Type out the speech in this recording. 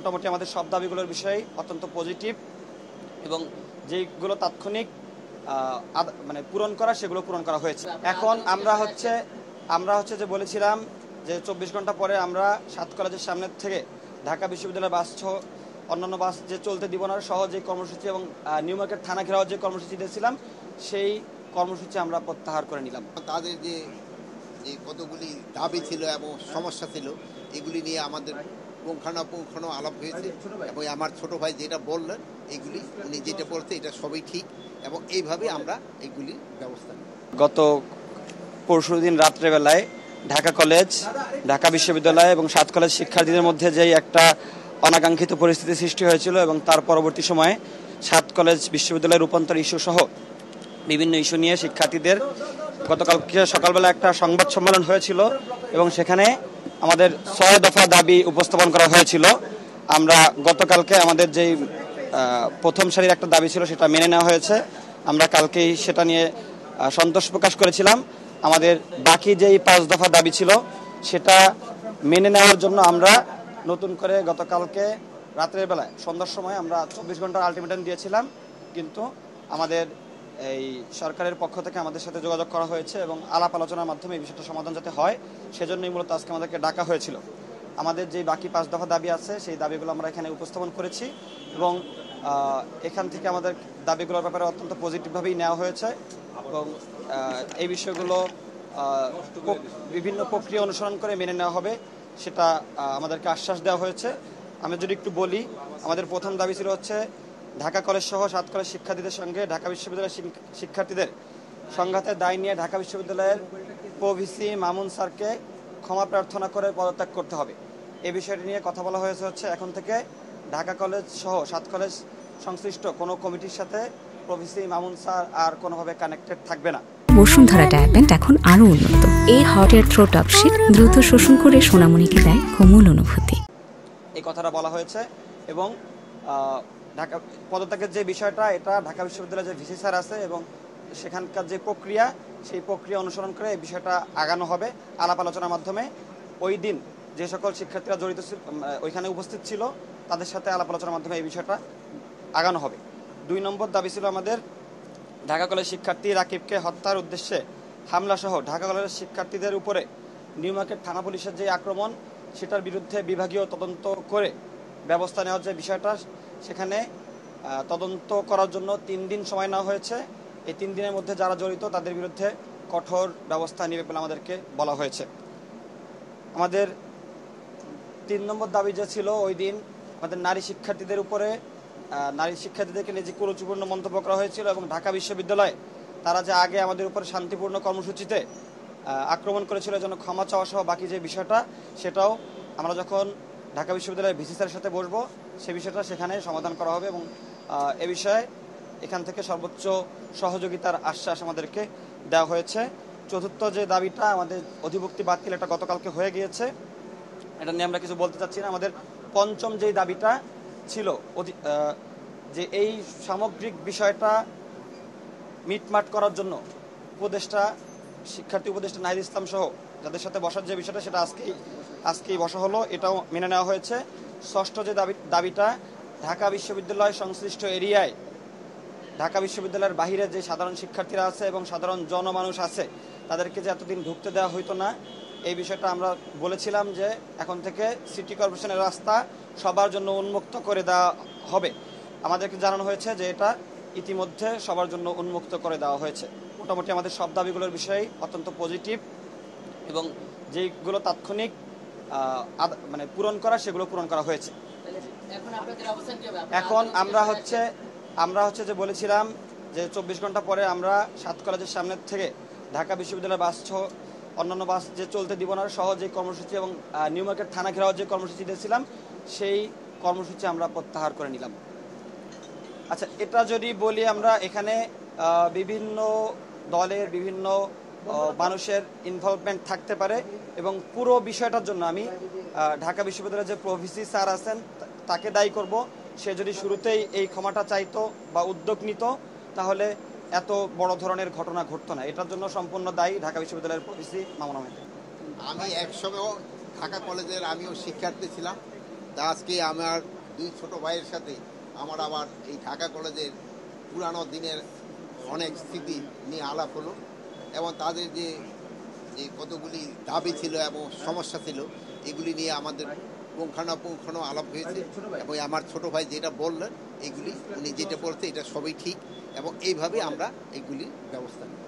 মোটামুটি আমাদের সব দাবিগুলোর বিষয়ে অত্যন্ত পজিটিভ এবং যেগুলো তাৎক্ষণিক মানে পূরণ করা সেগুলো পূরণ করা হয়েছে। এখন আমরা হচ্ছে যে বলেছিলাম যে 24 ঘন্টা পরে আমরা 7 কলেজের সামনে থেকে ঢাকা বিশ্ববিদ্যালয়ের বাস সহ অন্যান্য বাস যে চলতে দিব না সহ যে কর্মসূচি এবং নিউ মার্কেট থানা ঘেরাও যে কর্মসূচি দিয়েছিলাম সেই কর্মসূচি আমরা প্রত্যাহার করে নিলাম। তাদের যে কতগুলি দাবি ছিল এবং সমস্যা ছিল এগুলি নিয়ে আমাদের পুঙ্খানুপুঙ্খানু আলাপ হয়েছে এবং আমার ছোট ভাই যেটা বললেন এগুলি উনি যেটা বলছে এটা সবই ঠিক এবং এইভাবে আমরা এগুলি ব্যবস্থা নিই। গত পরশুদিন রাত্রেবেলায় ঢাকা কলেজ, ঢাকা বিশ্ববিদ্যালয় এবং 7 কলেজ শিক্ষার্থীদের মধ্যে যেই একটা অনাকাঙ্ক্ষিত পরিস্থিতি সৃষ্টি হয়েছিল এবং তার পরবর্তী সময়ে 7 কলেজ বিশ্ববিদ্যালয়ের রূপান্তর ইস্যু সহ বিভিন্ন ইস্যু নিয়ে শিক্ষার্থীদের গতকালকে সকালবেলা একটা সংবাদ সম্মেলন হয়েছিল এবং সেখানে আমাদের 6 দফা দাবি উপস্থাপন করা হয়েছিল। আমরা গতকালকে আমাদের যেই প্রথম সারির একটা দাবি ছিল সেটা মেনে নেওয়া হয়েছে। আমরা কালকেই সেটা নিয়ে সন্তোষ প্রকাশ করেছিলাম। আমাদের বাকি যেই 5 দফা দাবি ছিল সেটা মেনে নেওয়ার জন্য আমরা নতুন করে গতকালকে রাতের বেলায় সন্ধ্যার সময় আমরা 24 ঘন্টার আলটিমেটাম দিয়েছিলাম, কিন্তু আমাদের এই সরকারের পক্ষ থেকে আমাদের সাথে যোগাযোগ করা হয়েছে এবং আলাপ আলোচনার মাধ্যমে এই বিষয়টা সমাধান যাতে হয় সেজন্যই মূলত আজকে আমাদেরকে ডাকা হয়েছিল। আমাদের যে বাকি 5 দফা দাবি আছে সেই দাবিগুলো আমরা এখানে উপস্থাপন করেছি এবং এখান থেকে আমাদের দাবিগুলোর ব্যাপারে অত্যন্ত পজিটিভভাবেই নেওয়া হয়েছে এবং এই বিষয়গুলো বিভিন্ন প্রক্রিয়া অনুসরণ করে মেনে নেওয়া হবে সেটা আমাদেরকে আশ্বাস দেওয়া হয়েছে। আমি যদি একটু বলি, আমাদের প্রথম দাবি ছিল হচ্ছে ঢাকা কলেজ সহ 7 কলেজ শিক্ষার্থীদের সঙ্গে ঢাকা বিশ্ববিদ্যালয়ের শিক্ষার্থীদের সংঘাতের দায় নিয়ে ঢাকা বিশ্ববিদ্যালয়ের প্রভিসি মামুন স্যারকে ক্ষমা প্রার্থনা করে পদত্যাগ করতে হবে। এই বিষয়টি নিয়ে কথা বলা হয়েছে হচ্ছে এখন থেকে ঢাকা কলেজ সহ 7 কলেজ সংশ্লিষ্ট কোনো কমিটির সাথে প্রভিসি মামুন স্যার আর কোনোভাবে কানেক্টেড থাকবে না। বসুন্ধরা ডায়াপেন্ট এখন আরো উন্নত। এই hot air through top sheet দ্রুত শোষণ করে সোনামণিকে দেয় কোমল অনুভূতি। এই কথাটা বলা হয়েছে এবং ঢাকা পদত্যাগের যে বিষয়টা এটা ঢাকা বিশ্ববিদ্যালয়ের যে ভিসি স্যার আছে এবং সেখানকার যে প্রক্রিয়া সেই প্রক্রিয়া অনুসরণ করে এই বিষয়টা আগানো হবে আলাপ আলোচনার মাধ্যমে। ওই দিন যে সকল শিক্ষার্থীরা জড়িত ওইখানে উপস্থিত ছিল তাদের সাথে আলাপ আলোচনার মাধ্যমে এই বিষয়টা আগানো হবে। 2 নম্বর দাবি ছিল আমাদের ঢাকা কলেজ শিক্ষার্থী রাকিবকে হত্যার উদ্দেশ্যে হামলা সহ ঢাকা কলেজের শিক্ষার্থীদের উপরে নিউ মার্কেট থানা পুলিশের যে আক্রমণ সেটার বিরুদ্ধে বিভাগীয় তদন্ত করে ব্যবস্থা নেওয়ার যে বিষয়টা সেখানে তদন্ত করার জন্য 3 দিন সময় নেওয়া হয়েছে। এই 3 দিনের মধ্যে যারা জড়িত তাদের বিরুদ্ধে কঠোর ব্যবস্থা নেবে বলে আমাদেরকে বলা হয়েছে। আমাদের 3 নম্বর দাবি যে ছিল ওই দিন আমাদের নারী শিক্ষার্থীদেরকে নিয়ে যে কুরুচিপূর্ণ মন্তব্য করা হয়েছিল এবং ঢাকা বিশ্ববিদ্যালয়ে তারা যে আগে আমাদের উপরে শান্তিপূর্ণ কর্মসূচিতে আক্রমণ করেছিল যেন ক্ষমা চাওয়া সহ বাকি যে বিষয়টা সেটাও আমরা যখন ঢাকা বিশ্ববিদ্যালয়ের ভিসি স্যারের সাথে বসবো সে বিষয়টা সেখানে সমাধান করা হবে এবং এ বিষয়ে এখান থেকে সর্বোচ্চ সহযোগিতার আশ্বাস আমাদেরকে দেওয়া হয়েছে। চতুর্থ যে দাবিটা আমাদের অধিভুক্তি বাতিল, এটা গতকালকে হয়ে গিয়েছে, এটা নিয়ে আমরা কিছু বলতে চাচ্ছি না। আমাদের পঞ্চম যেই দাবিটা ছিল যে এই সামগ্রিক বিষয়টা মিটমাট করার জন্য শিক্ষার্থী উপদেষ্টা নাহিদ ইসলাম সহ যাদের সাথে বসার যে বিষয়টা সেটা আজকেই বসা হলো, এটাও মেনে নেওয়া হয়েছে। ষষ্ঠ যে দাবিটা ঢাকা বিশ্ববিদ্যালয় সংশ্লিষ্ট এরিয়ায় ঢাকা বিশ্ববিদ্যালয়ের বাহিরে যে সাধারণ শিক্ষার্থীরা আছে এবং সাধারণ জনমানুষ আছে তাদেরকে যে এতদিন ঢুকতে দেওয়া হইতো না, এই বিষয়টা আমরা বলেছিলাম যে এখন থেকে সিটি কর্পোরেশনের রাস্তা সবার জন্য উন্মুক্ত করে দেওয়া হবে। আমাদেরকে জানানো হয়েছে যে এটা ইতিমধ্যে সবার জন্য উন্মুক্ত করে দেওয়া হয়েছে। মোটামুটি আমাদের সব দাবিগুলোর বিষয়ে অত্যন্ত পজিটিভ এবং যেগুলো তাৎক্ষণিক মানে পূরণ করা সেগুলো পূরণ করা হয়েছে। এখন আমরা হচ্ছে যে বলেছিলাম যে 24 ঘন্টা পরে আমরা 7 কলেজের সামনে থেকে ঢাকা বিশ্ববিদ্যালয়ের বাস সহ অন্যান্য বাস যে চলতে দিব না সহ যে কর্মসূচি এবং নিউ মার্কেট থানা ঘেরাও যে কর্মসূচি দিয়েছিলাম সেই কর্মসূচি আমরা প্রত্যাহার করে নিলাম। আচ্ছা, এটা যদি বলি আমরা এখানে বিভিন্ন দলের বিভিন্ন মানুষের ইনভলভমেন্ট থাকতে পারে এবং পুরো বিষয়টার জন্য আমি ঢাকা বিশ্ববিদ্যালয়ের যে প্রভিসি স্যার আছেন তাকে দায়ী করব। সে যদি শুরুতেই এই ক্ষমাটা চাইতো বা উদ্যোগ নিত তাহলে এত বড় ধরনের ঘটনা ঘটতো না। এটার জন্য সম্পূর্ণ দায়ী ঢাকা বিশ্ববিদ্যালয়ের প্রভিসি মামুন আহমেদ। আমি একসময় ঢাকা কলেজের আমিও শিক্ষার্থী ছিলাম। তা আজকে আমার দুই ছোট ভাইয়ের সাথে আমার আবার এই ঢাকা কলেজের পুরানো দিনের অনেক স্মৃতি নিয়ে আলাপ হলো এবং তাদের যে যে কতগুলি দাবি ছিল এবং সমস্যা ছিল এগুলি নিয়ে আমাদের পুঙ্খানুপুঙ্খানু আলাপ হয়েছে এবং আমার ছোট ভাই যেটা বললেন এগুলি উনি যেটা বলছে এটা সবই ঠিক এবং এইভাবে আমরা এগুলি ব্যবস্থা নিই।